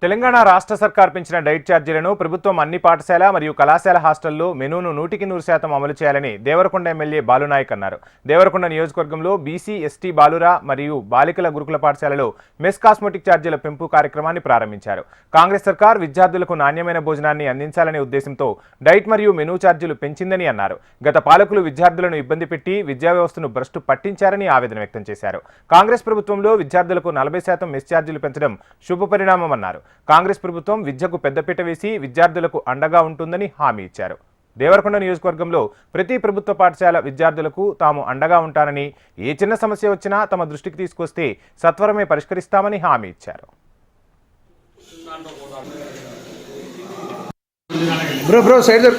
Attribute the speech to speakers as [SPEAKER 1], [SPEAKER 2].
[SPEAKER 1] తెలంగాణ రాష్ట్ర సర్కార్ పెంచిన డైట్ ఛార్జీలను ప్రభుత్వం అన్ని పాఠశాల మరియు కళాశాల హాస్టల్లో మెనూను 100% అమలు చేయాలని దేవరకొండ ఎమ్మెల్యే బాలునాయక్ అన్నారు. దేవరకొండ నియోజకవర్గంలో బీసీ, ఎస్టీ బాలుర మరియు బాలికల గురుకుల పాఠశాలలో మెస్ కాస్మెటిక్ ఛార్జీల పెంపు కార్యక్రమాన్ని ప్రారంభించారు. కాంగ్రెస్ సర్కార్ విద్యార్థులకు నాణ్యమైన భోజనాన్ని అందించాలనే ఉద్దేశంతో డైట్ మరియు మెనూ ఛార్జీలు పెంచిందని అన్నారు. గత పాలకులు విద్యార్థులను ఇబ్బంది పెట్టి విద్యా వ్యవస్థను భ్రష్టు పట్టించారని ఆవేదన వ్యక్తం చేశారు. కాంగ్రెస్ ప్రభుత్వంలో విద్యార్థులకు 40% మెస్ ఛార్జీలు పెంచడం శుభపరిణామమన్నారు. కాంగ్రెస్ ప్రభుత్వం విద్యకు పెద్దపీట వేసి విద్యార్థులకు అండగా ఉంటుందని హామీ ఇచ్చారు. దేవరకొండ నియోజకవర్గంలో ప్రతి ప్రభుత్వ పాఠశాల విద్యార్థులకు తాము అండగా ఉంటానని, ఏ చిన్న సమస్య వచ్చినా తమ దృష్టికి తీసుకొస్తే సత్వరమే పరిష్కరిస్తామని హామీ ఇచ్చారు.
[SPEAKER 2] Bro side